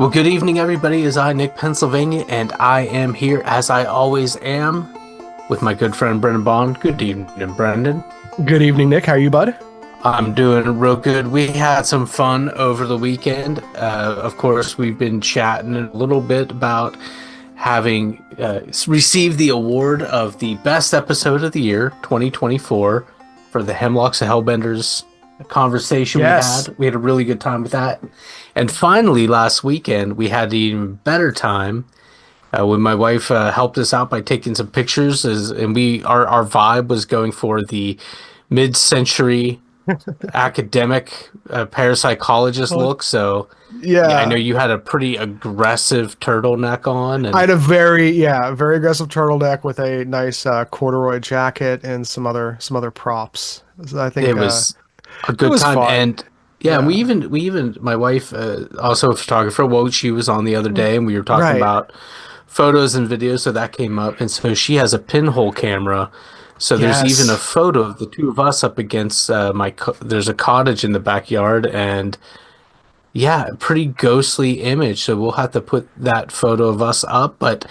Well, good evening, everybody. It's I, Nick, Pennsylvania, and I am here, as I always am, with my good friend Brendan Bond. Good evening, Brendan. Good evening, Nick. How are you, bud? I'm doing real good. We had some fun over the weekend. Of course, we've been chatting a little bit about having received the award of the best episode of the year, 2024, for the Hemlocks and Hellbenders conversation Yes. we had. We had a really good time with that. And finally, last weekend, we had an even better time when my wife helped us out by taking some pictures. And our vibe was going for the mid-century academic parapsychologist Well, look. So yeah, I know yeah. you had a pretty aggressive turtleneck on, I and had a very aggressive turtleneck with a nice corduroy jacket and some other props. So I it think was a it good was time. fun. And yeah, and Yeah. we even my wife, also a photographer. Well, she was on the other day, and we were talking Right. about photos and videos, so that came up. And so she has a pinhole camera. So there's even a Yes. photo of the two of us up against there's a cottage in the backyard, and yeah, a pretty ghostly image. So we'll have to put that photo of us up. But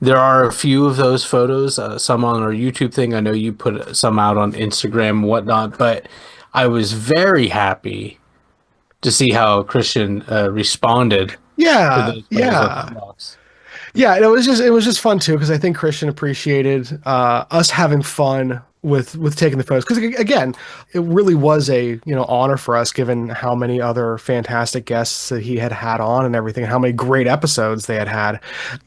there are a few of those photos, some on our YouTube thing. I know you put some out on Instagram and whatnot. But I was very happy to see how Christian responded to Yeah. those photos of Yeah. Hemlocks. Yeah, and it was just fun too because I think Christian appreciated us having fun with taking the photos because again, it really was a honor for us given how many other fantastic guests that he had had on and everything, how many great episodes they had had.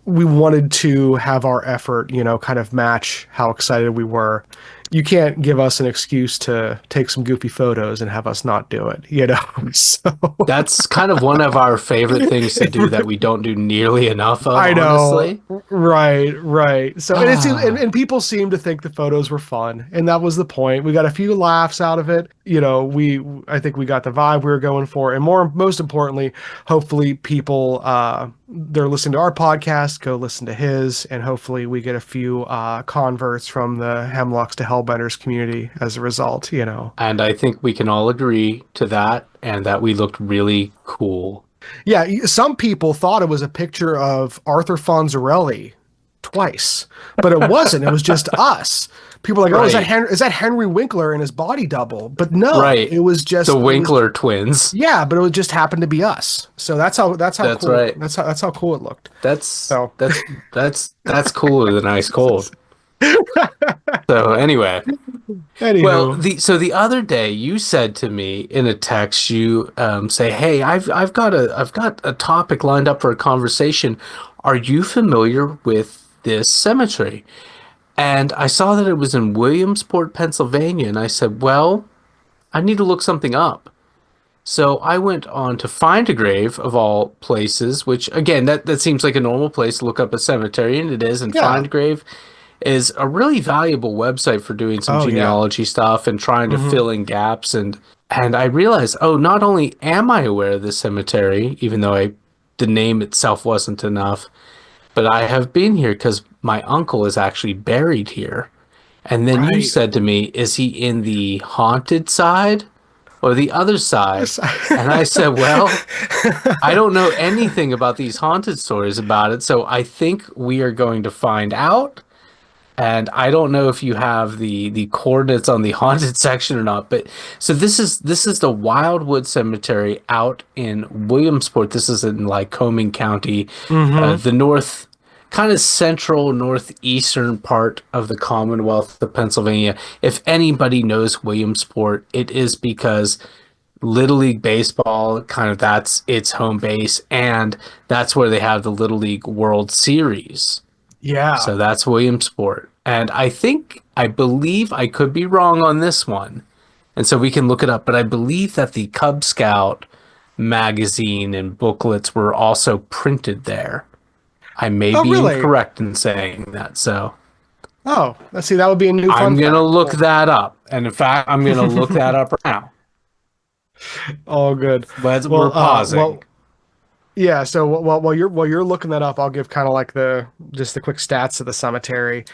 We wanted to have our effort, kind of match how excited we were. You can't give us an excuse to take some goofy photos and have us not do it. So That's kind of one of our favorite things to do that we don't do nearly enough of, I know. honestly. Right, right. So, and it seemed, and, Ah, and people seemed to think the photos were fun, and that was the point. We got a few laughs out of it. I think we got the vibe we were going for, and most importantly, hopefully people, they're listening to our podcast, go listen to his, and hopefully we get a few converts from the Hemlocks to Hellbenders community as a result. and I think we can all agree to that and that we looked really cool. Yeah, some people thought it was a picture of Arthur Fonzarelli twice, but it wasn't. It was just us. People were like, "Oh, Right, Is that Henry Winkler and his body double?" But no, right. it was The just it was Winkler twins. yeah, but it would just happened to be us. So that's how That's cool right. that's how cool it looked. That's So that's that's cooler than ice cold. So anyway, well, anywho, the other day you said to me in a text, you say, "Hey, I've got a topic lined up for a conversation. Are you familiar with this cemetery?" And I saw that it was in Williamsport, Pennsylvania, and I said, "Well, I need to look something up." So I went on to Find a Grave of all places, which again, that seems like a normal place to look up a cemetery, and it is. And Find yeah. a Grave is a really valuable website for doing some Oh yeah. genealogy stuff and trying to Hmm. fill in gaps. And I realized, oh, not only am I aware of this cemetery, even though the name itself wasn't enough, but I have been here because my uncle is actually buried here. And then you Right. said to me, is he in the haunted side or the other side? And I said, well, I don't know anything about these haunted stories about it, so I think we are going to find out. And I don't know if you have the coordinates on the haunted section or not, but so this is the Wildwood Cemetery out in Williamsport. This is in Lycoming County, Hmm. the north, kind of central northeastern part of the Commonwealth of Pennsylvania. If anybody knows Williamsport, it is because Little League Baseball, kind of that's its home base, and that's where they have the Little League World Series. Yeah. So that's Williamsport. And I believe, I could be wrong on this one. And so we can look it up, but I believe that the Cub Scout magazine and booklets were also printed there. I may Oh be really? incorrect in saying that. So Oh, let's see. That would be a new I'm fun going to fact. look Cool. that up. And in fact, I'm going to look that up right now. All good. We're Well, pausing. Yeah, so while you're looking that up, I'll give kind of like the quick stats of the cemetery.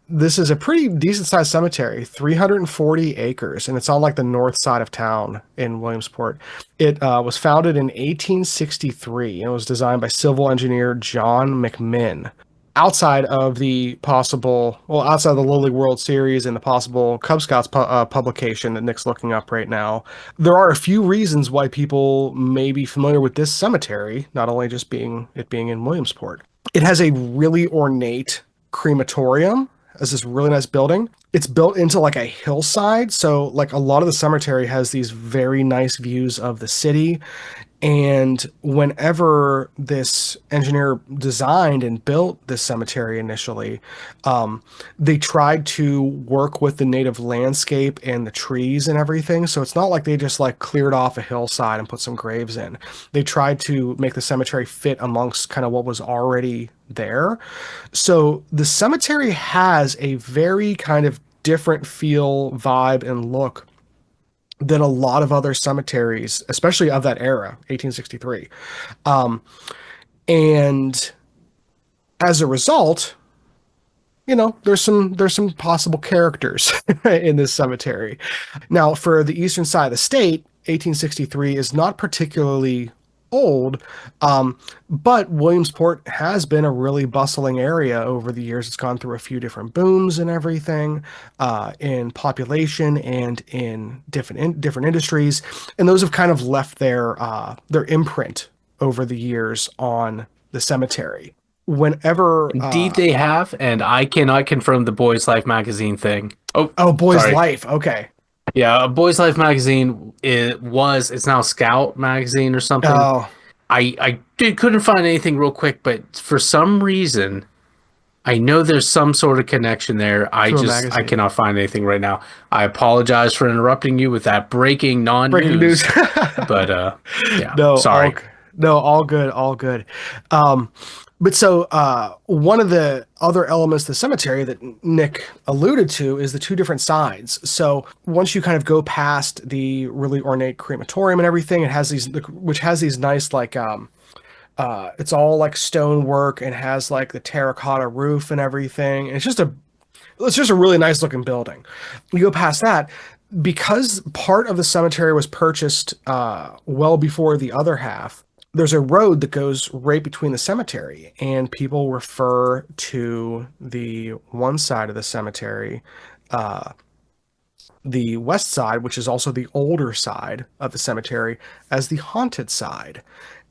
This is a pretty decent sized cemetery, 340 acres, and it's on like the north side of town in Williamsport. It was founded in 1863 and was designed by civil engineer John McMinn. Outside of the Lily World Series and the possible Cub Scouts publication that Nick's looking up right now, there are a few reasons why people may be familiar with this cemetery, not only just being in Williamsport. It has a really ornate crematorium as this really nice building. It's built into like a hillside, so like a lot of the cemetery has these very nice views of the city. And whenever this engineer designed and built this cemetery initially, they tried to work with the native landscape and the trees and everything. So it's not like they just like cleared off a hillside and put some graves in. They tried to make the cemetery fit amongst kind of what was already there. So the cemetery has a very kind of different feel, vibe, and look than a lot of other cemeteries, especially of that era, 1863. Um, and as a result, there's some possible characters in this cemetery. Now, for the eastern side of the state, 1863 is not particularly old, but Williamsport has been a really bustling area over the years. It's gone through a few different booms and everything, in population and in different industries, and those have kind of left their imprint over the years on the cemetery. Whenever Indeed, they have, and I cannot confirm the Boys Life magazine thing. Oh, Oh, Boy's sorry. Life. Okay. Yeah, Boys Life magazine. It's now Scout magazine or something. Oh, Couldn't find anything real quick, but for some reason, I know there's some sort of connection there. to a I magazine. cannot find anything right now. I apologize for interrupting you with that breaking Breaking news. non-news, but yeah, No, sorry. no, all good, all good. Um, but so one of the other elements of the cemetery that Nick alluded to is the two different sides. So once you kind of go past the really ornate crematorium and everything, it has which has these nice like it's all like stonework and has like the terracotta roof and everything. And it's just a really nice looking building. You go past that, because part of the cemetery was purchased well before the other half. There's a road that goes right between the cemetery, and people refer to the one side of the cemetery, uh, the west side, which is also the older side of the cemetery, as the haunted side.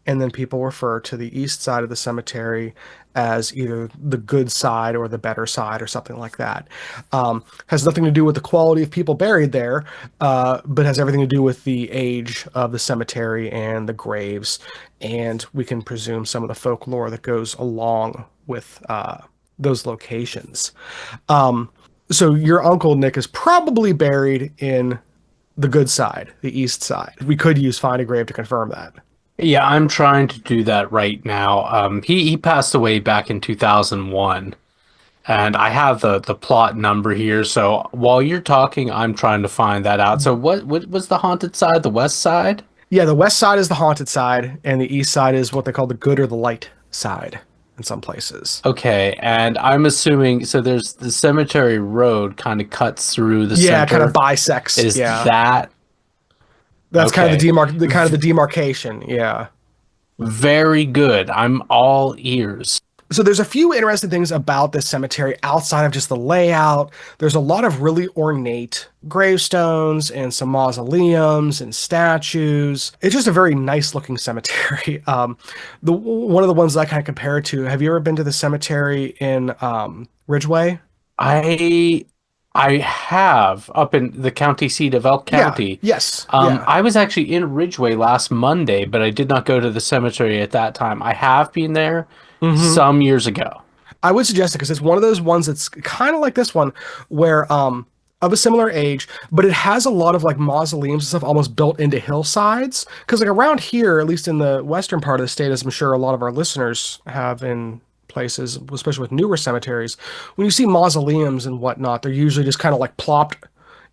And then people refer to the east side of the cemetery as either the good side or the better side or something like that. Has nothing to do with the quality of people buried there, but has everything to do with the age of the cemetery and the graves. And we can presume some of the folklore that goes along with those locations. So your uncle Nick is probably buried in the good side, the east side. We could use Find a Grave to confirm that. Yeah, I'm trying to do that right now. He passed away back in 2001, and I have the plot number here. So while you're talking, I'm trying to find that out. So what was the haunted side? The west side? Yeah, the west side is the haunted side, and the east side is what they call the good or the light side in some places. Okay, and I'm assuming so. There's the cemetery road kind of cuts through the Yeah, kind of center. bisects. Is Yeah, that that's kind of okay? the demarcation. Yeah. Very good. I'm all ears. So there's a few interesting things about this cemetery outside of just the layout. There's a lot of really ornate gravestones and some mausoleums and statues. It's just a very nice looking cemetery. The one of the ones that I kind of compare it to. Have you ever been to the cemetery in Ridgeway? I I have up in the county seat of Elk Yeah. County. Yes. Yeah. I was actually in Ridgeway last Monday, but I did not go to the cemetery at that time. I have been there Hmm. some years ago. I would suggest it because it's one of those ones that's kind of like this one, where of a similar age, but it has a lot of like mausoleums and stuff almost built into hillsides. Because like around here, at least in the western part of the state, as I'm sure a lot of our listeners have in places, especially with newer cemeteries, when you see mausoleums and whatnot, they're usually just kind of like plopped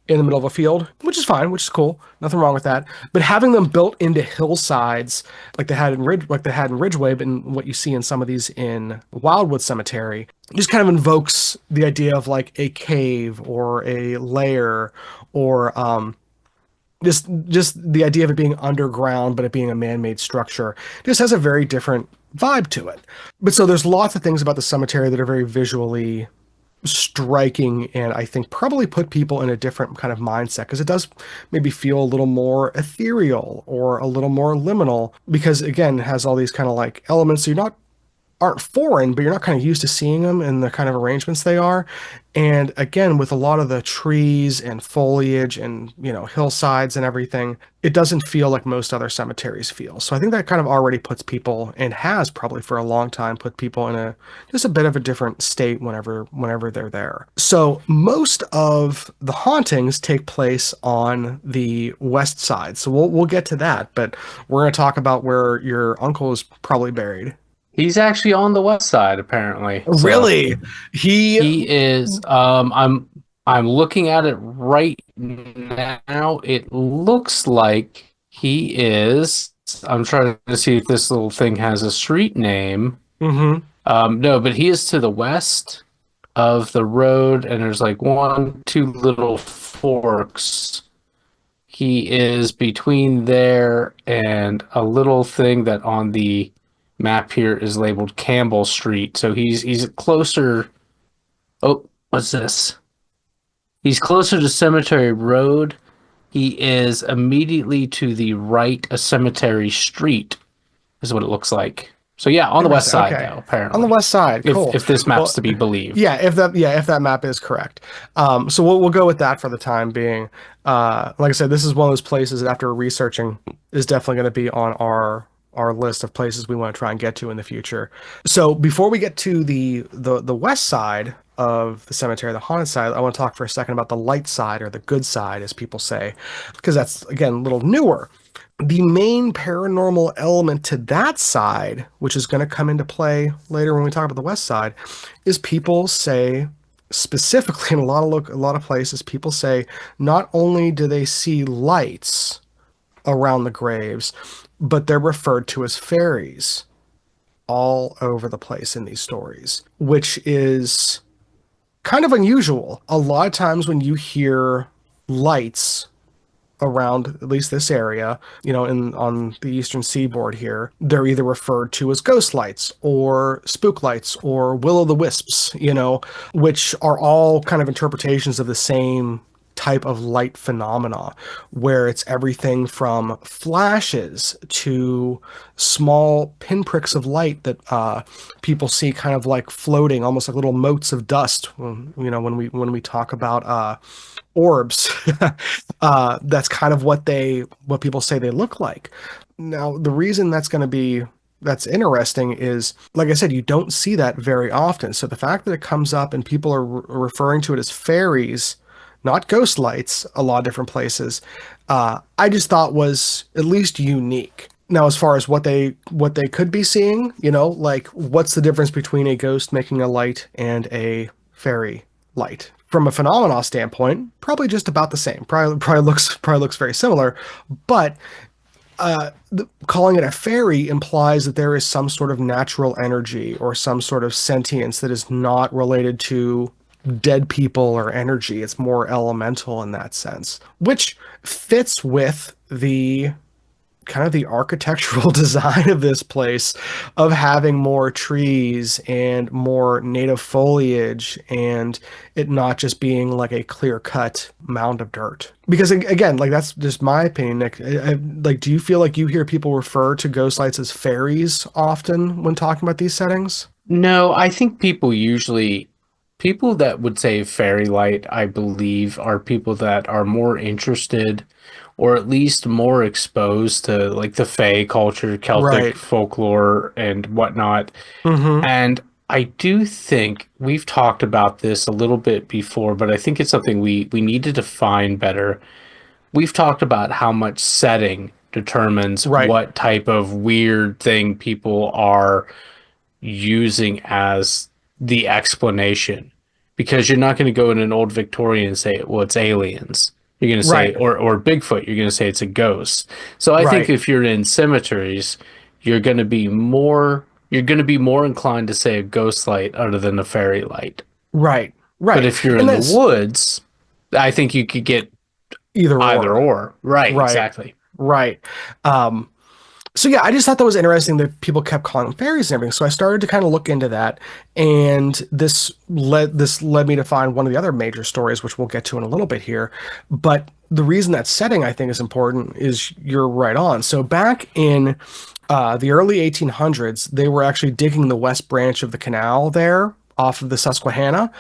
in the middle of a field, which is fine, which is cool. Nothing wrong with that. But having them built into hillsides like they had in Ridgeway, but in what you see in some of these in Wildwood Cemetery, just kind of invokes the idea of like a cave or a lair or just the idea of it being underground, but it being a man-made structure just has a very different vibe to it. But so there's lots of things about the cemetery that are very visually striking and I think probably put people in a different kind of mindset because it does maybe feel a little more ethereal or a little more liminal because again it has all these kind of like elements so you're not aren't foreign, but you're not kind of used to seeing them in the kind of arrangements they are. And again, with a lot of the trees and foliage and, hillsides and everything, it doesn't feel like most other cemeteries feel. So I think that kind of already puts people and has probably for a long time put people in a just a bit of a different state whenever they're there. So most of the hauntings take place on the west side. So we'll get to that, but we're going to talk about where your uncle is probably buried. He's actually on the west side, apparently. So Really? He he is. I'm looking at it right now. It looks like he is. I'm trying to see if this little thing has a street name. hmm No, but he is to the west of the road, and there's like one, two little forks. He is between there and a little thing that on the map here is labeled Campbell Street. So he's closer. Oh, what's this? He's closer to Cemetery Road. He is immediately to the right of Cemetery Street, is what it looks like. So yeah, on the west Interesting. side Okay. though, On the apparently. west side. Cool. If this map's Well, to be believed. if that map is correct. So we'll go with that for the time being. Like I said, this is one of those places that after researching is definitely going to be on our list of places we want to try and get to in the future. So before we get to the west side of the cemetery, the haunted side, I want to talk for a second about the light side or the good side, as people say, because that's again a little newer. The main paranormal element to that side, which is going to come into play later when we talk about the west side, is people say specifically in a lot of places, people say not only do they see lights around the graves, but they're referred to as fairies all over the place in these stories, which is kind of unusual. A lot of times when you hear lights around at least this area, in on the eastern seaboard here, they're either referred to as ghost lights or spook lights or will o' the wisps, which are all kind of interpretations of the same type of light phenomena where it's everything from flashes to small pinpricks of light that people see kind of like floating almost like little motes of dust when we talk about orbs. That's kind of what people say they look like. Now, the reason that's interesting is, like I said, you don't see that very often. So the fact that it comes up and people are referring to it as fairies, not ghost lights, a lot of different places, I just thought was at least unique. Now, as far as what they could be seeing, like what's the difference between a ghost making a light and a fairy light? From a phenomena standpoint, probably just about the same. Probably looks very similar, but calling it a fairy implies that there is some sort of natural energy or some sort of sentience that is not related to dead people or energy. It's more elemental in that sense, which fits with the kind of the architectural design of this place of having more trees and more native foliage and it not just being like a clear cut mound of dirt. Because again, like that's just my opinion, Nick. Like, do you feel like you hear people refer to ghost lights as fairies often when talking about these settings? No, I think people that would say fairy light, I believe, are people that are more interested or at least more exposed to like the Fae culture, Celtic Right. folklore, and whatnot. Mm-hmm. And I do think we've talked about this a little bit before, but I think it's something we need to define better. We've talked about how much setting determines Right. what type of weird thing people are using as the explanation. because you're not going to go in an old Victorian and say, well, it's aliens. You're going to say, Right, or Bigfoot, you're going to say it's a ghost. So I think right, if you're in cemeteries, you're going to be more inclined to say a ghost light other than a fairy light. right, But right. if you're And in the that's woods, I think you could get either either or. or. Right, Right, exactly. right. Um, So yeah, I just thought that was interesting that people kept calling them fairies and everything. So I started to kind of look into that, and this led me to find one of the other major stories, which we'll get to in a little bit here. But the reason that setting I think is important is you're right on. So back in the early 1800s, they were actually digging the west branch of the canal there off of the Susquehanna,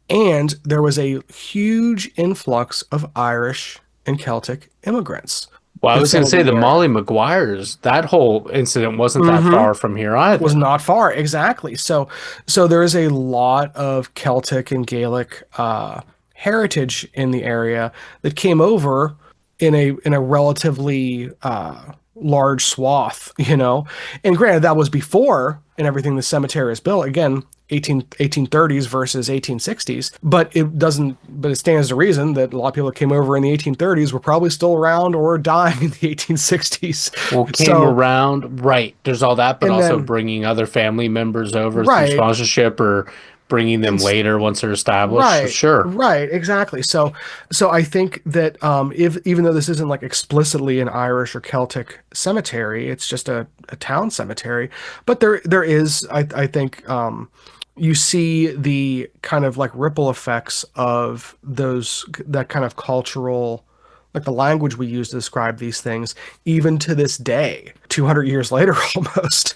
and there was a huge influx of Irish and Celtic immigrants Well, I that was going to settled say in the the area. Molly Maguires, that whole incident wasn't that Mm-hmm. far from here Was either. not far, exactly. So there is a lot of Celtic and Gaelic heritage in the area that came over in a relatively large swath, you know. And granted, that was before and everything the cemetery is built. Again, 1830s versus 1860s, but it stands to reason that a lot of people that came over in the 1830s were probably still around or dying in the 1860s. Well, came So, around, right. There's all that, but and also then, bringing other family members over through right. sponsorship or bringing them And later once they're established. right, Sure. right, exactly. So I think that if even though this isn't like explicitly an Irish or Celtic cemetery, it's just a town cemetery. But there is, I think, you see the kind of like ripple effects of those that kind of cultural, like the language we use to describe these things, even to this day, 200 years later almost,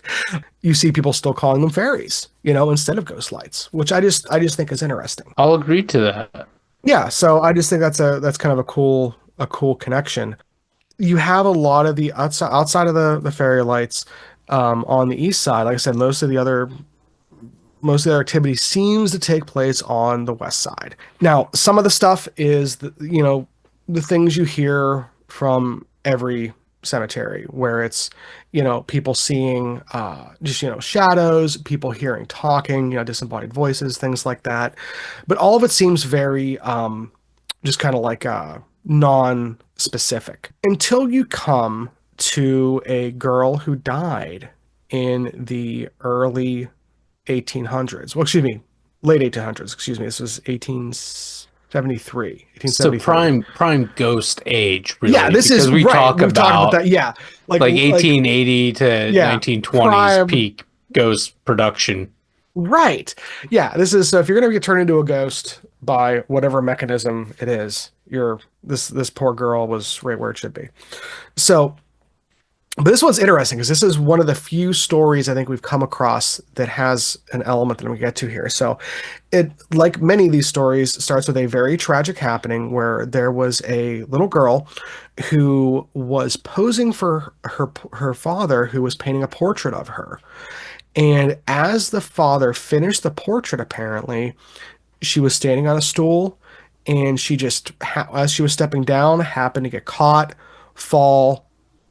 you see people still calling them fairies, instead of ghost lights, which I just think is interesting. I'll agree to that. Yeah, so I just think that's kind of a cool connection. You have a lot of the outside of the fairy lights on the east side. Like I said, most of the activity seems to take place on the west side. Now, some of the stuff is the things you hear from every cemetery, where it's people seeing just shadows, people hearing talking, disembodied voices, things like that. But all of it seems very just kind of like non-specific until you come to a girl who died in the early 1800s. Well, excuse me, late 1800s. Excuse me. This was 1873. So 1873. prime ghost age, Yeah, really, this because is we right. talk We've talked about about that. Yeah, like like 1880 to yeah, 1920s prime. peak ghost production. Right. Yeah, this is so if you're gonna get turned into a ghost by whatever mechanism it is, this poor girl was right where it should be. So but this one's interesting because this is one of the few stories I think we've come across that has an element that we get to here. So, it, like many of these stories, starts with a very tragic happening where there was a little girl who was posing for her father, who was painting a portrait of her. And as the father finished the portrait, apparently, she was standing on a stool, and she just, as she was stepping down, happened to get caught, fall,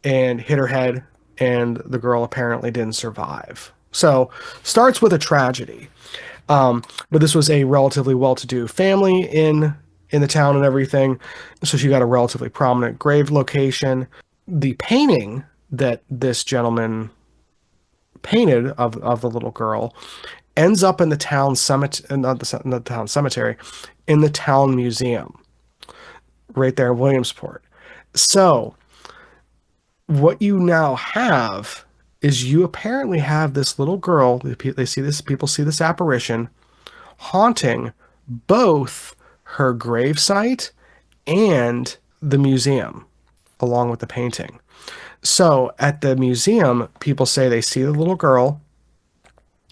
and hit her head, and the girl apparently didn't survive. So, starts with a tragedy. But this was a relatively well-to-do family in the town and everything, so she got a relatively prominent grave location. The painting that this gentleman painted of the little girl ends up in the town cemetery, not the town cemetery, in the town museum, right there in Williamsport. So what you now have is you apparently have this little girl. They see this. People see this apparition haunting both her gravesite and the museum, along with the painting. So at the museum, people say they see the little girl.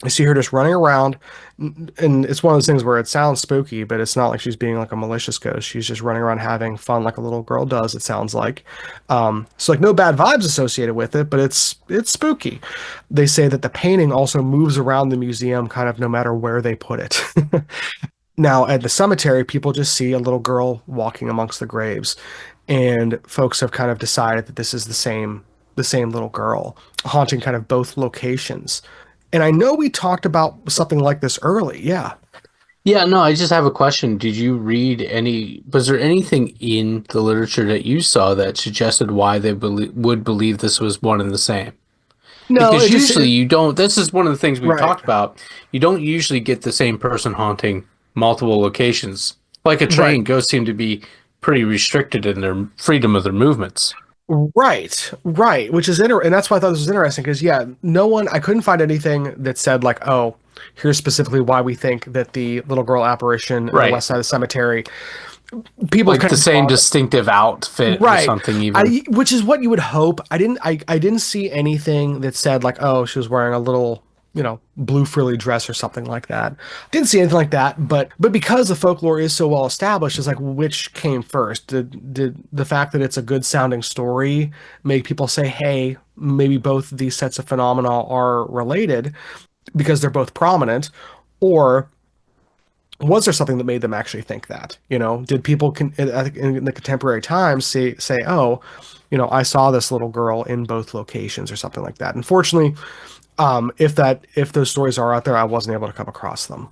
I see her just running around, and it's one of those things where it sounds spooky, but it's not like she's being like a malicious ghost. She's just running around having fun like a little girl does, it sounds like. So like no bad vibes associated with it, but it's spooky. They say that the painting also moves around the museum kind of no matter where they put it. Now, at the cemetery, people just see a little girl walking amongst the graves, and folks have kind of decided that this is the same little girl haunting kind of both locations. And I know we talked about something like this early. Yeah. Yeah, no, I just have a question. Did you read any, was there anything in the literature that you saw that suggested why they would believe this was one and the same? No, Because it just usually you don't, this is one of the things we've right, talked about. You don't usually get the same person haunting multiple locations. Like a right. train, ghosts seem to be pretty restricted in their freedom of their movements. Right, right, which is and that's why I thought this was interesting because yeah, no one I couldn't find anything that said like, oh, here's specifically why we think that the little girl apparition in the Right. west side of the cemetery. People have Like kind the of same drawn distinctive outfit or right, something even. which is what you would hope. I didn't see anything that said like, oh, she was wearing a little blue frilly dress or something like that. Didn't see anything like that, but because the folklore is so well established, it's like which came first? Did the fact that it's a good sounding story make people say, hey, maybe both these sets of phenomena are related because they're both prominent, or was there something that made them actually think that? Did people in the contemporary times say, oh, I saw this little girl in both locations or something like that? Unfortunately, if those stories are out there, I wasn't able to come across them.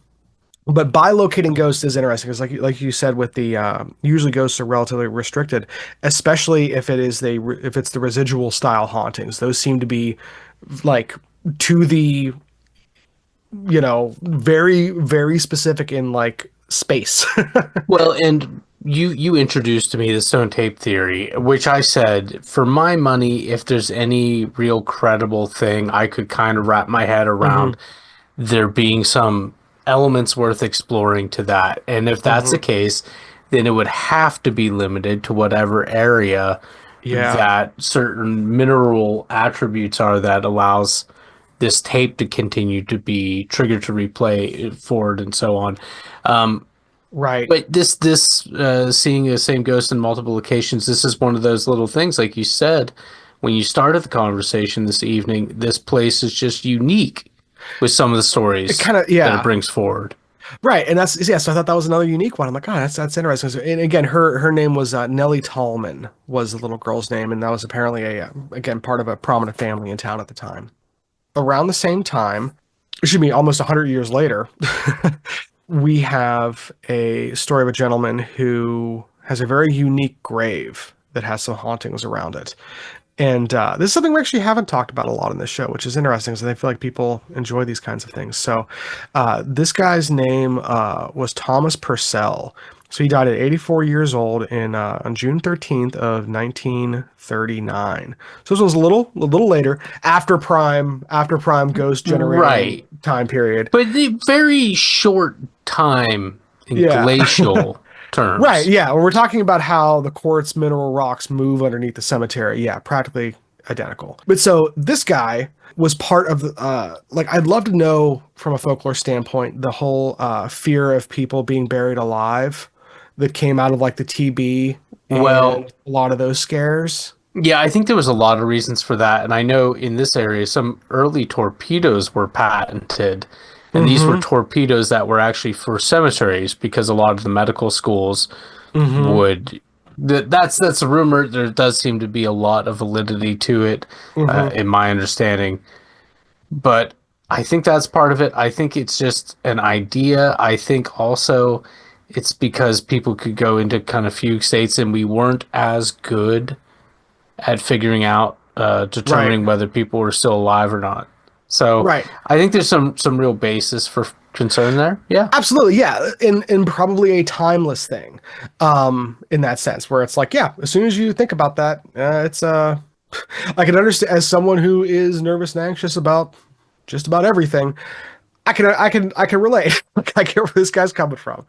But bilocating ghosts is interesting because, like you said, with the usually ghosts are relatively restricted, especially if it's the residual style hauntings. Those seem to be like to the very very specific in like space. Well, and you introduced to me the stone tape theory, which I said, for my money, if there's any real credible thing, I could kind of wrap my head Hmm. around there being some elements worth exploring to that. And if that's the Hmm. case, then it would have to be limited to whatever area Yeah. that certain mineral attributes are that allows this tape to continue to be triggered to replay it forward and so on. Um, Right. but this seeing the same ghost in multiple locations, this is one of those little things, like you said, when you started the conversation this evening, this place is just unique with some of the It stories kind of that it yeah. brings forward. Right, and that's yeah. So I thought that was another unique one. I'm like, oh, that's interesting. And again, her name was Nellie Tallman was the little girl's name, and that was apparently again part of a prominent family in town at the time. Around the same time, excuse me, almost 100 years later, we have a story of a gentleman who has a very unique grave that has some hauntings around it. And this is something we actually haven't talked about a lot in this show, which is interesting because I feel like people enjoy these kinds of things. So, this guy's name was Thomas Purcell. So he died at 84 years old on June 13th of 1939. So this was a little later, after prime ghost generating Right. time period. But the very short time in Yeah. glacial Right, terms. yeah. We're talking about how the quartz mineral rocks move underneath the cemetery. Yeah, practically identical. But so this guy was part of the like I'd love to know from a folklore standpoint the whole fear of people being buried alive that came out of like the TB Well, and a lot of those scares. yeah, I think there was a lot of reasons for that. And I know in this area, some early torpedoes were patented. And these were Mm-hmm. torpedoes that were actually for cemeteries because a lot of the medical schools Mm-hmm. would. That's a rumor. There does seem to be a lot of validity to it, Mm-hmm. in my understanding. But I think that's part of it. I think it's just an idea. I think also it's because people could go into kind of fugue states and we weren't as good at figuring out Right. determining whether people were still alive or not. So Right. I think there's some real basis for concern there. Yeah. Absolutely, yeah, and probably a timeless thing, in that sense, where it's like, yeah, as soon as you think about that, it's I can understand as someone who is nervous and anxious about just about everything. I can relate. Like, I get where this guy's coming from.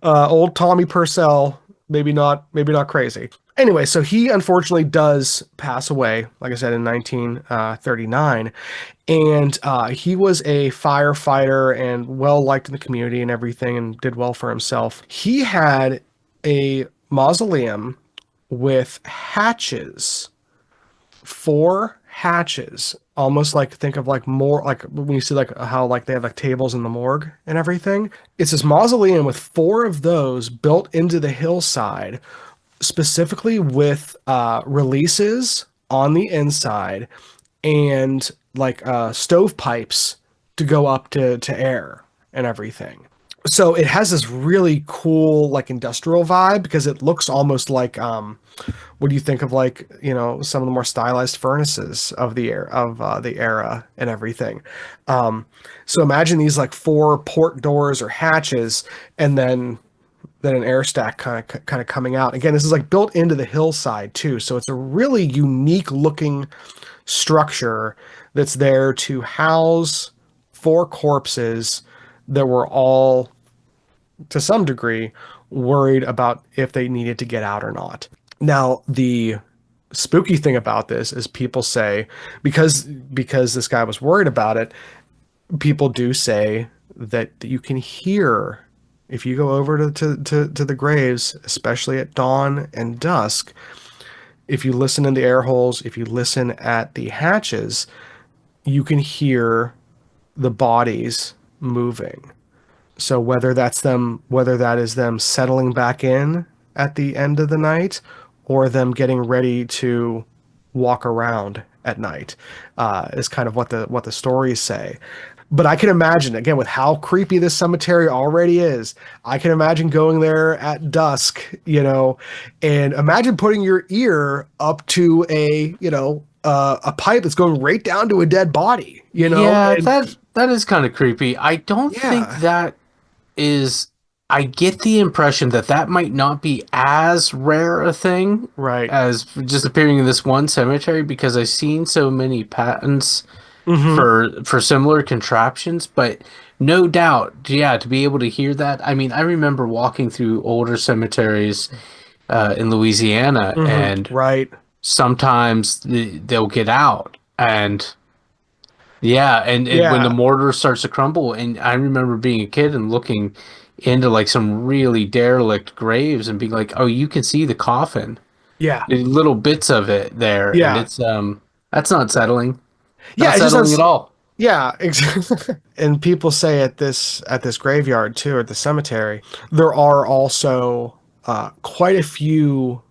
Old Tommy Purcell, maybe not crazy. Anyway, so he unfortunately does pass away, like I said, in 1939, and he was a firefighter and well liked in the community and everything, and did well for himself. He had a mausoleum with hatches, four hatches, almost like think of like more like when you see like how like they have like tables in the morgue and everything. It's this mausoleum with four of those built into the hillside, specifically with releases on the inside and like stovepipes to go up to air and everything. So it has this really cool like industrial vibe because it looks almost like what do you think of like, some of the more stylized furnaces of the era and everything. Um, so imagine these like four port doors or hatches, and then an air stack kind of coming out. Again, this is like built into the hillside too, so it's a really unique looking structure that's there to house four corpses that were all, to some degree, worried about if they needed to get out or not. Now, the spooky thing about this is people say, because this guy was worried about it, people do say that you can hear, if you go over to the graves, especially at dawn and dusk, if you listen in the air holes, if you listen at the hatches, you can hear the bodies moving. So whether that is them settling back in at the end of the night, or them getting ready to walk around at night, is kind of what the stories say. But I can imagine, again, with how creepy this cemetery already is, I can imagine going there at dusk, and imagine putting your ear up to a pipe that's going right down to a dead body, Yeah, and that is kind of creepy. I don't think yeah, that is. I get the impression that that might not be as rare a thing right. as just appearing in this one cemetery because I've seen so many patents Hmm. for similar contraptions, but no doubt, yeah, to be able to hear that. I mean, I remember walking through older cemeteries in Louisiana, Hmm. and Right. sometimes they'll get out, and yeah, and when the Yeah. mortar starts to crumble, and I remember being a kid and looking into like some really derelict graves and being like, oh, you can see the coffin, Yeah. the little bits of it there, and Yeah. it's that's not settling, Yeah. not It just settling sounds. at all. Yeah. And people say at this graveyard too, at the cemetery, there are also quite a few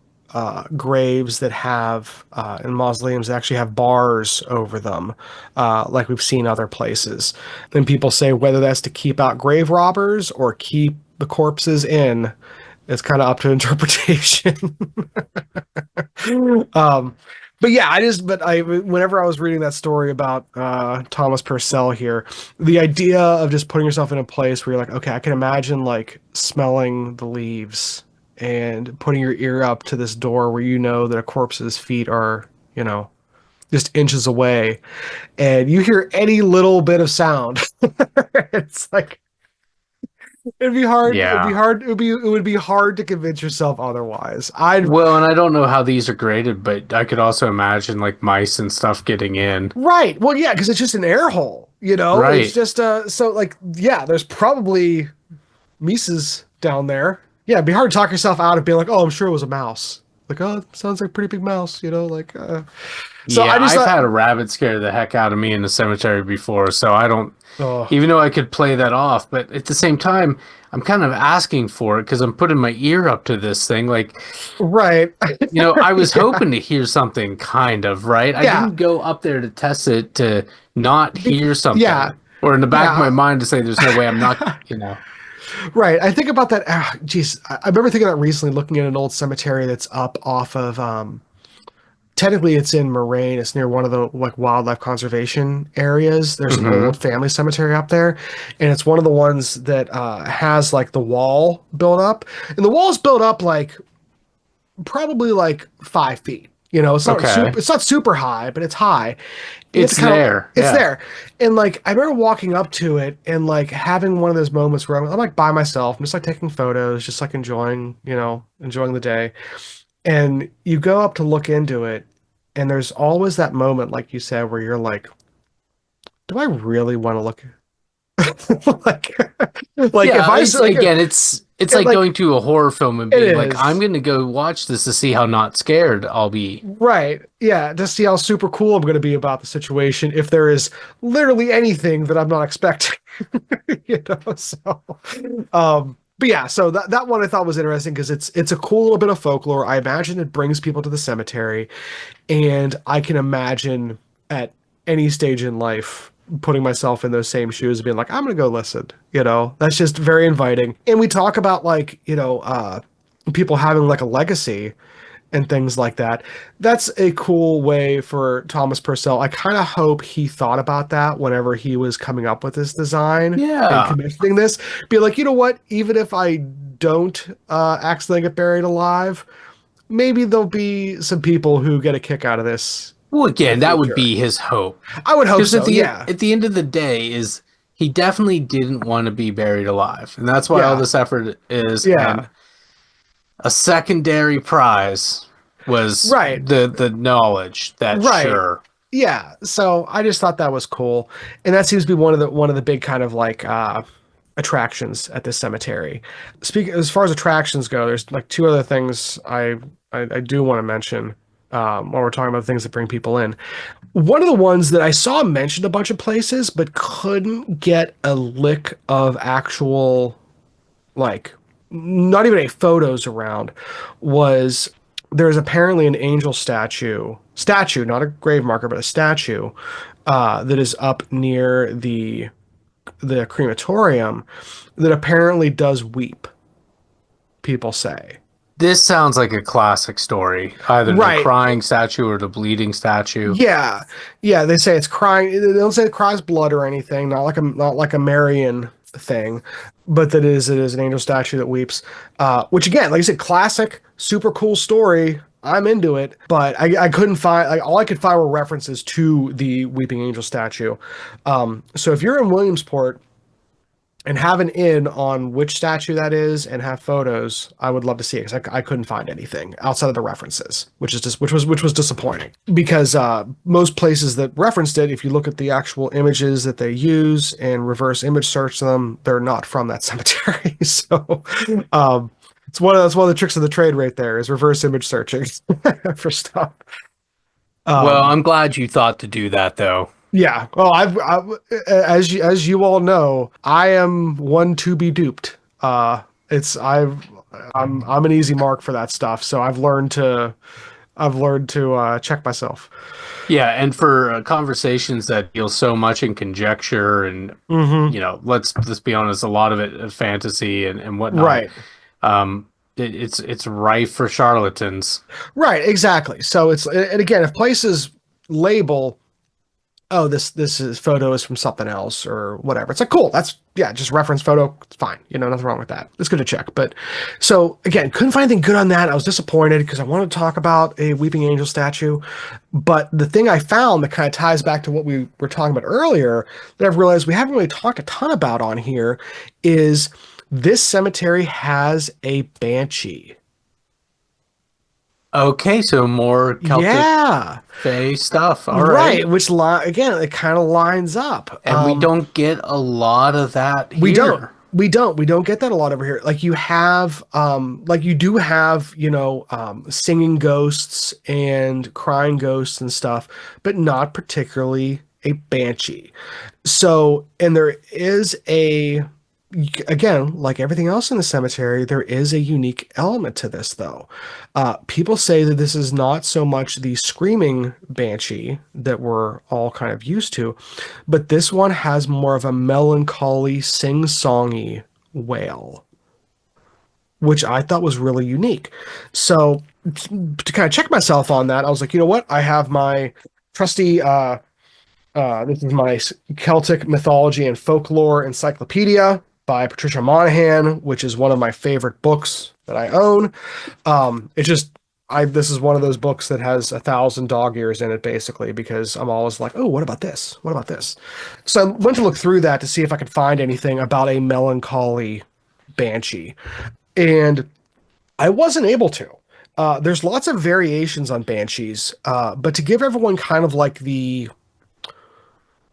graves that have and mausoleums that actually have bars over them, like we've seen other places. Then people say whether that's to keep out grave robbers or keep the corpses in, it's kind of up to interpretation. Um, but yeah, whenever I was reading that story about Thomas Purcell here, the idea of just putting yourself in a place where you're like, okay, I can imagine like smelling the leaves and putting your ear up to this door where you know that a corpse's feet are, just inches away, and you hear any little bit of sound. It's like it'd be hard. It'd be Yeah. hard. It would be hard to convince yourself otherwise. I'd Well, and I don't know how these are graded, but I could also imagine like mice and stuff getting in. Right. Well, yeah, because it's just an air hole, It's Right. just so like yeah, there's probably Mises down there. Yeah, it'd be hard to talk yourself out of being like, oh, I'm sure it was a mouse. Like, oh, it sounds like a pretty big mouse, like so I Yeah, just I've thought, had a rabbit scare the heck out of me in the cemetery before, so I don't, oh, even though I could play that off, but at the same time, I'm kind of asking for it because I'm putting my ear up to this thing. Like, right. I was Yeah. hoping to hear something kind of, right? I Yeah. didn't go up there to test it to not hear Yeah. something, or in the back of my Yeah. mind to say there's no way I'm not. Right. I think about that. Geez, I remember thinking that recently, looking at an old cemetery that's up off of technically it's in Moraine. It's near one of the like wildlife conservation areas. There's an old Hmm. family cemetery up there, and it's one of the ones that has like the wall built up, and the wall's built up like probably like 5 feet. Okay. It's not super high, but it's high. You have to It's kind of, there. it's Yeah. there. And like, I remember walking up to it and like having one of those moments where I'm like by myself. I'm just like taking photos, just like enjoying the day. And you go up to look into it, and there's always that moment, like you said, where you're like, do I really want to look like, like if Yeah, I it's like it, again, it's it like like going to a horror film and it being like, I'm is. gonna go watch this to see how not scared I'll be. Right. Yeah. To see how super cool I'm going to be about the situation if there is literally anything that I'm not expecting. So, but yeah, so that one I thought was interesting because it's a cool little bit of folklore. I imagine it brings people to the cemetery, and I can imagine at any stage in life. putting myself in those same shoes and being like, I'm gonna go listen. That's just very inviting. And we talk about like, people having like a legacy and things like that. That's a cool way for Thomas Purcell. I kind of hope he thought about that whenever he was coming up with this design and Yeah. commissioning this. Be like, you know what? Even if I don't accidentally get buried alive, maybe there'll be some people who get a kick out of this Well, in the again, that would future. be his hope. I would hope Because so. Yeah. at the end of the day, is he definitely didn't want to be buried alive, and that's why all Yeah. this effort is. Yeah. And a secondary prize was Right. the knowledge that Right. sure. Yeah. So I just thought that was cool. And that seems to be one of the big kind of like attractions at this cemetery. Speaking as far as attractions go, there's like two other things I do want to mention while we're talking about things that bring people in. One of the ones that I saw mentioned a bunch of places, but couldn't get a lick of actual like not even any photos around was there's apparently an angel statue, not a grave marker, but a statue that is up near the crematorium that apparently does weep, people say. This sounds like a classic story, either the Right. crying statue or the bleeding statue. Yeah. Yeah, they say it's crying. They don't say it cries blood or anything, not like a Marian thing, but that it is an angel statue that weeps. Which again, like I said, classic, super cool story. I'm into it, but I couldn't find like all I could find were references to the weeping angel statue. So if you're in Williamsport and have an in on which statue that is and have photos, I would love to see it because I couldn't find anything outside of the references, which was disappointing because most places that referenced it, if you look at the actual images that they use and reverse image search them, they're not from that cemetery. So that's one of the tricks of the trade right there is reverse image searching for stuff. Well, Um, I'm glad you thought to do that, though. Yeah. Well, as you all know, I am one to be duped. I'm an easy mark for that stuff. So I've learned to check myself. Yeah, and for conversations that deal so much in conjecture and Hmm. let's be honest, a lot of it is fantasy and whatnot. Right. It's rife for charlatans. Right. Exactly. So and again, if places label, oh, this is photo is from something else or whatever. It's like, cool. That's, yeah, just reference photo. It's fine. Nothing wrong with that. It's good to check. But so again, couldn't find anything good on that. I was disappointed because I wanted to talk about a weeping angel statue. But the thing I found that kind of ties back to what we were talking about earlier that I've realized we haven't really talked a ton about on here is this cemetery has a banshee. Okay, so more Celtic Yeah. Fae stuff. All right. Right, which again, it kind of lines up. And we don't get a lot of that We don't. here. We don't get that a lot over here. Like you do have, singing ghosts and crying ghosts and stuff, but not particularly a banshee. So, and there is again, like everything else in the cemetery, there is a unique element to this, though. People say that this is not so much the screaming banshee that we're all kind of used to, but this one has more of a melancholy, sing-songy wail, which I thought was really unique. So, to kind of check myself on that, I was like, you know what? I have my trusty this is my Celtic mythology and folklore encyclopedia by Patricia Monahan, which is one of my favorite books that I own. This is one of those books that has 1,000 dog ears in it, basically, because I'm always like, oh, what about this? What about this? So I went to look through that to see if I could find anything about a melancholy banshee, and I wasn't able to. There's lots of variations on banshees, but to give everyone kind of like the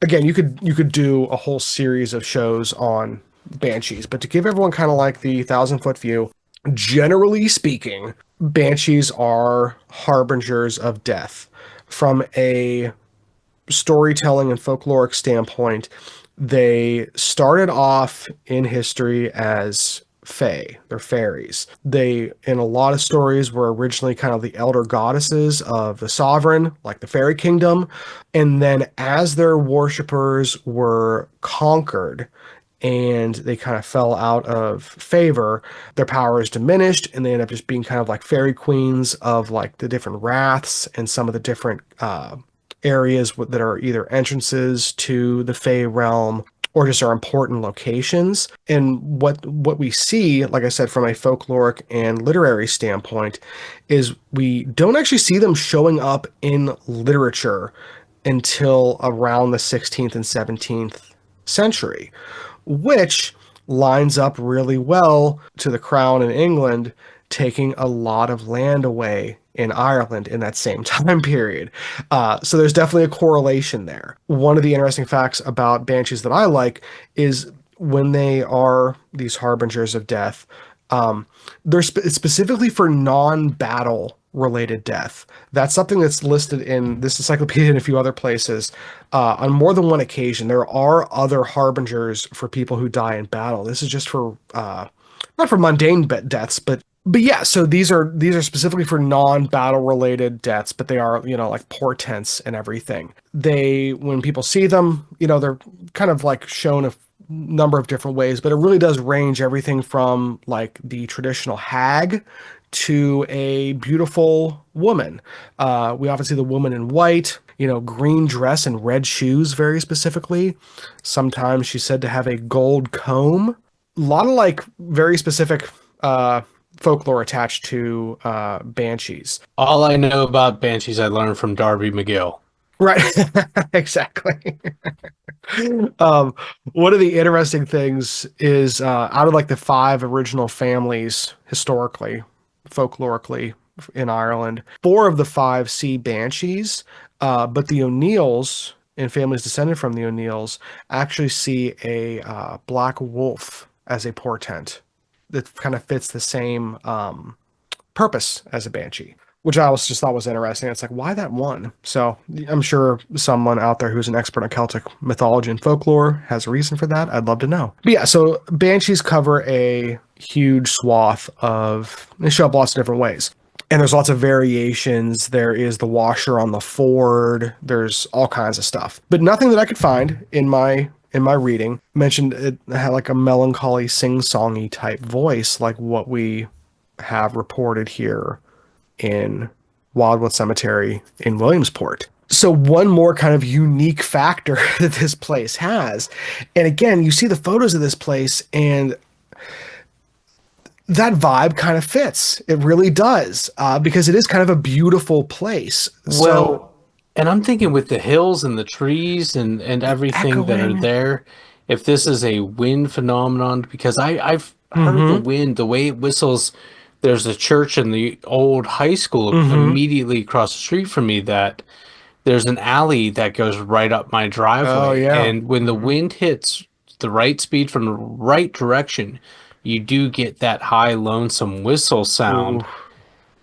again, you could do a whole series of shows on banshees, but to give everyone kind of like the 1,000-foot view, generally speaking, banshees are harbingers of death. From a storytelling and folkloric standpoint, they started off in history as fae. They're fairies. They, in a lot of stories, were originally kind of the elder goddesses of the sovereign, like the fairy kingdom. And then as their worshippers were conquered and they kind of fell out of favor, their power is diminished and they end up just being kind of like fairy queens of like the different wraths and some of the different areas that are either entrances to the Fey realm or just are important locations. And what we see, like I said, from a folkloric and literary standpoint, is we don't actually see them showing up in literature until around the 16th and 17th century, which lines up really well to the crown in England taking a lot of land away in Ireland in that same time period. So there's definitely a correlation there. One of the interesting facts about banshees that I like is when they are these harbingers of death, they're specifically for non-battle related death. That's something that's listed in this encyclopedia and a few other places. On more than one occasion, there are other harbingers for people who die in battle. This is just for not for mundane deaths, but yeah. So these are specifically for non-battle related deaths, but they are, like portents and everything. When people see them, they're kind of like shown a number of different ways, but it really does range everything from like the traditional hag to a beautiful woman. We often see the woman in white, green dress and red shoes very specifically. Sometimes she's said to have a gold comb. A lot of like very specific folklore attached to banshees. All I know about banshees I learned from Darby McGill. Right. Exactly. One of the interesting things is out of like the five original families historically, folklorically in Ireland, four of the five see banshees, but the O'Neills and families descended from the O'Neills actually see a black wolf as a portent that kind of fits the same purpose as a banshee, which I was just thought was interesting. It's like, why that one? So I'm sure someone out there who's an expert on Celtic mythology and folklore has a reason for that. I'd love to know. But yeah, so banshees cover a huge swath they show up lots of different ways. And there's lots of variations. There is the washer on the ford. There's all kinds of stuff. But nothing that I could find in my reading mentioned it had like a melancholy sing-songy type voice like what we have reported here in Wildwood Cemetery in Williamsport. So one more kind of unique factor that this place has, and again, you see the photos of this place and that vibe kind of fits. It really does, because it is kind of a beautiful place. Well, and I'm thinking with the hills and the trees and everything that are echoing. there, if this is a wind phenomenon, because I've heard the Mm-hmm. wind, the way it whistles. There's a church in the old high school Mm-hmm. immediately across the street from me that there's an alley that goes right up my Oh driveway. yeah. And when the Mm-hmm. wind hits the right speed from the right direction, you do get that high, lonesome whistle Ooh. sound.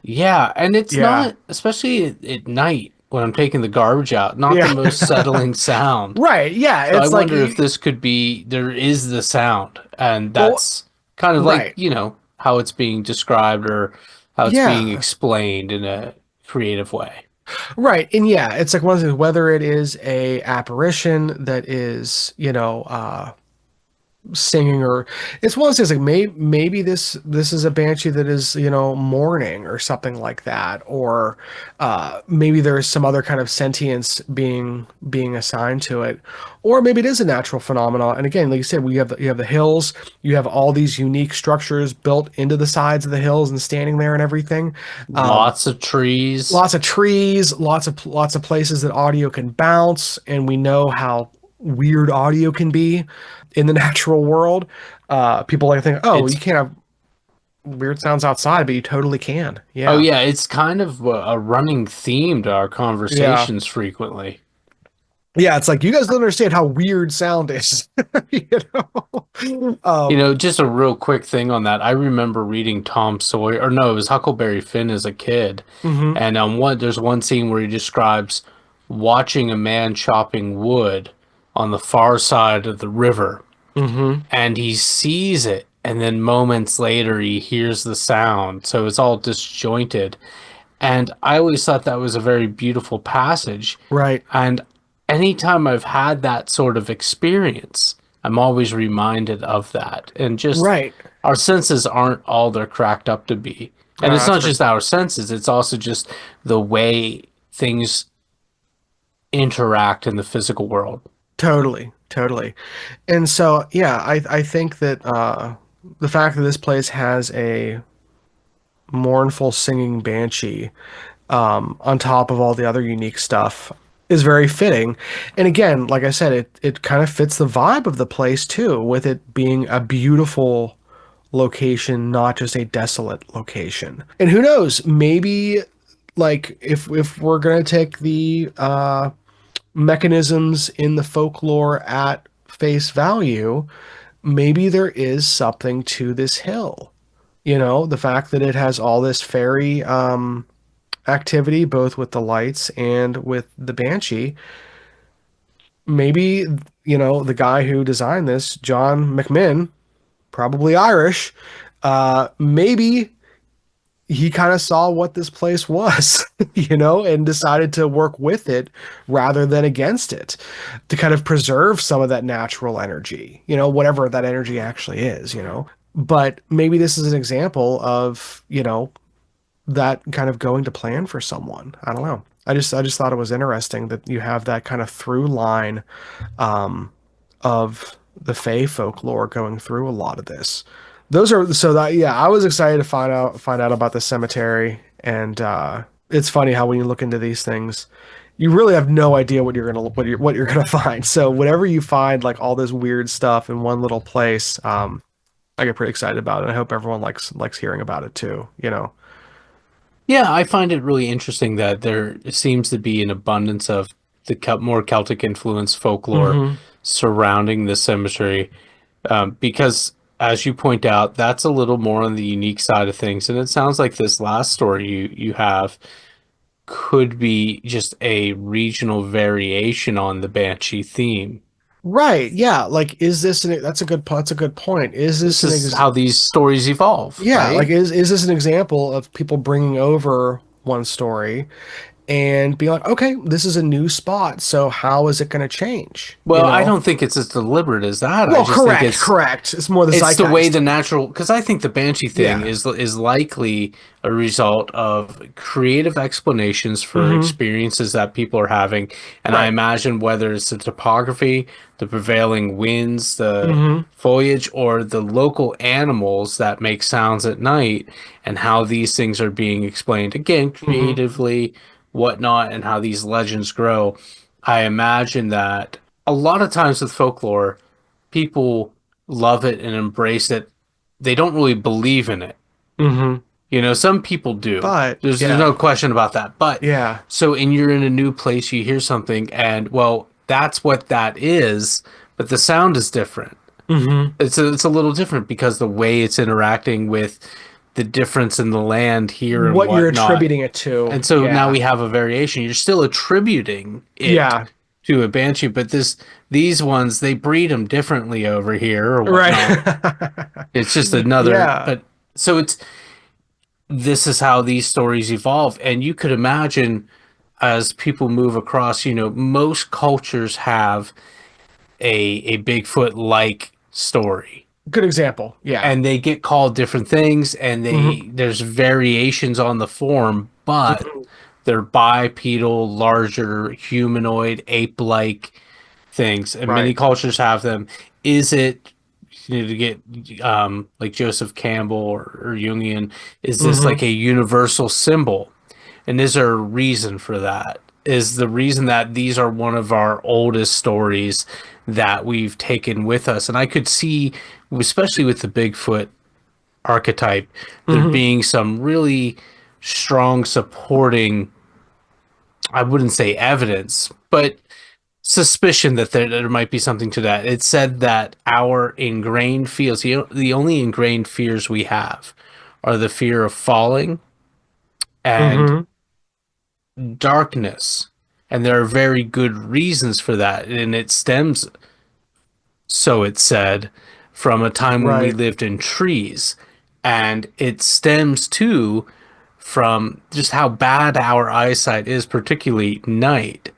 Yeah, and it's Yeah. not, especially at night when I'm taking the garbage out, not the Yeah. most settling sound. Right. Yeah. So I It's like, wonder if this could be, there is the sound, and well, that's kind of like, right. how it's being described or how it's being Yeah. explained in a creative way. Right. And yeah, it's like one of the things, whether it is a apparition that is, singing, or it's one of those things like maybe this is a banshee that is mourning or something like that, or maybe there is some other kind of sentience being assigned to it, or maybe it is a natural phenomenon. And again, like you said, you have the hills, you have all these unique structures built into the sides of the hills and standing there and everything. Lots of trees. Lots of trees, lots of places that audio can bounce, and we know how weird audio can be in the natural world. People like think, oh, you It's can't have weird sounds outside, but you totally can. Oh Yeah. yeah, it's kind of a running theme to our Yeah. conversations frequently. Yeah, it's like you guys don't understand how weird sound is. you know? Just a real quick thing on that. I remember reading Tom Sawyer, or no, it was Huckleberry Finn as a kid, Mhm. and there's one scene where he describes watching a man chopping wood on the far side of the river, Mhm. and he sees it and then moments later he hears the sound, so it's all disjointed. And I always thought that was a very beautiful passage. Right. And anytime I've had that sort of experience, I'm always reminded of that. And just Right. our senses aren't all they're cracked up to be. And it's That's not for just our senses, it's also just the way things interact in the physical world. totally, totally. And so, yeah, I think that the fact that this place has a mournful singing banshee on top of all the other unique stuff is very fitting. And again, like I said, it kind of fits the vibe of the place too, with it being a beautiful location, not just a desolate location. And who knows, maybe like if we're gonna take the mechanisms in the folklore at face value, maybe there is something to this hill. You know, the fact that it has all this fairy activity, both with the lights and with the banshee. Maybe, you know, the guy who designed this, John McMinn, probably Irish, maybe he kind of saw what this place was, you know, and decided to work with it rather than against it to kind of preserve some of that natural energy, you know, whatever that energy actually is, you know. But maybe this is an example of, you know, that kind of going to plan for someone. I don't know. I just thought it was interesting that you have that kind of through line of the Fey folklore going through a lot of this. Those are so that yeah, I was excited to find out about the cemetery, and it's funny how when you look into these things, you really have no idea what you're gonna find. So whatever you find, like all this weird stuff in one little place, I get pretty excited about it. I hope everyone likes hearing about it too. You know. Yeah, I find it really interesting that there seems to be an abundance of the more Celtic influence folklore Mm-hmm. surrounding the cemetery, because, as you point out, that's a little more on the unique side of things. And it sounds like this last story you have could be just a regional variation on the Banshee theme. Right. Yeah. Like, is this that's a good point. Is this This an is how these stories evolve, yeah, like right? is this an example of people bringing over one story and being like, okay, this is a new spot, so how is it going to change? You Well, I know? don't think it's as deliberate as that. I Well, just think correct, correct. It's more the it's the way the zeitgeist. natural, because I think the banshee thing Yeah. is likely a result of creative explanations for Mm-hmm. experiences that people are having. And I Right. imagine whether it's the topography, the prevailing winds, the Mm-hmm. foliage, or the local animals that make sounds at night, and how these things are being explained again Mm-hmm. creatively, whatnot, and how these legends grow. I imagine that a lot of times with folklore, people love it and embrace it. They don't really believe in it. Mm-hmm. You know, some people do. But There's yeah. no question about that. But Yeah. so, and you're in a new place, you hear something, and well, that's what that is, but the sound is different. Mm-hmm. It's a little different because the way it's interacting with the difference in the land here and What you're whatnot. attributing it to. And so now Yeah. we have a variation. You're still attributing it Yeah. to a banshee, but these ones they breed them differently over here or Right. whatnot. It's just another, Yeah. but so it's this is how these stories evolve, and you could imagine as people move across, most cultures have a Bigfoot like story, Good example. Yeah. and they get called different things, and Mm-hmm. there's variations on the form, but Mm-hmm. they're bipedal, larger, humanoid, ape-like things, and many Right. cultures have them. Is it to get like Joseph Campbell or Jungian? Is this Mm-hmm. like a universal symbol? And is there a reason for that? Is the reason that these are one of our oldest stories that we've taken with us? And I could see, especially with the Bigfoot archetype, there Mm-hmm. being some really strong supporting, I wouldn't say evidence, but suspicion that there might be something to that. It said that our ingrained fears, the only ingrained fears we have are the fear of falling and Mm-hmm. darkness. And there are very good reasons for that. And it stems, so it said, from a time when we Right. lived in trees. And it stems too from just how bad our eyesight is, particularly night.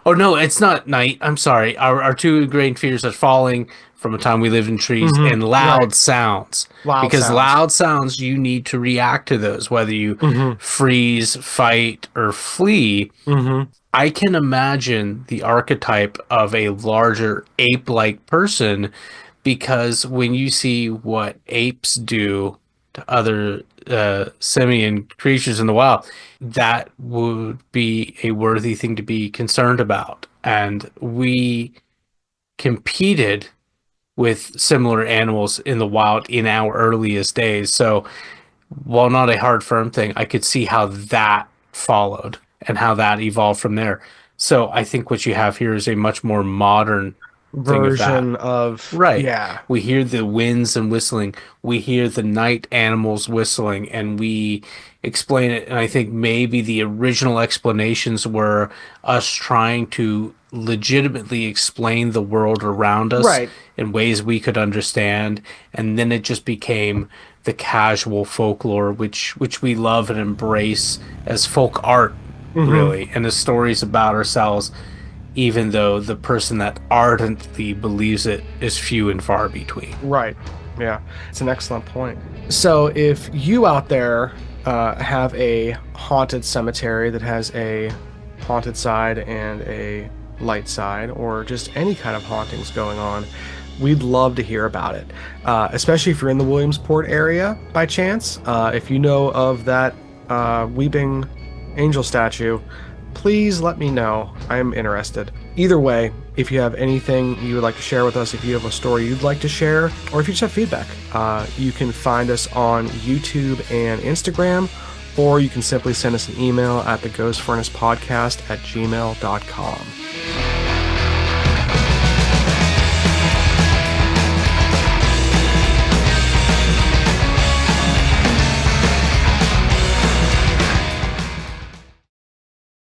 Oh no, it's not night. I'm sorry. Our two ingrained fears are falling from a time we lived in trees and Right. loud sounds. Loud Because sounds. loud sounds, you need to react to those, whether you freeze, fight, or flee. I can imagine the archetype of a larger ape-like person because when you see what apes do to other simian creatures in the wild, that would be a worthy thing to be concerned about. And we competed with similar animals in the wild in our earliest days. So while not a hard firm thing, I could see how that followed and how that evolved from there. So I think what you have here is a much more modern thing of that. Version of, Right. yeah. We hear the winds and whistling. We hear the night animals whistling, and we explain it. And I think maybe the original explanations were us trying to legitimately explain the world around us Right. in ways we could understand. And then it just became the casual folklore, which we love and embrace as folk art, really, and as stories about ourselves, even though the person that ardently believes it is few and far between. Right. Yeah. It's an excellent point. So if you out there have a haunted cemetery that has a haunted side and a light side, or just any kind of hauntings going on, we'd love to hear about it. Especially if you're in the Williamsport area by chance. If you know of that weeping angel statue, please let me know. I'm interested. Either way, if you have anything you would like to share with us, if you have a story you'd like to share, or if you just have feedback, you can find us on YouTube and Instagram, or you can simply send us an email at theghostfurnacepodcast@gmail.com.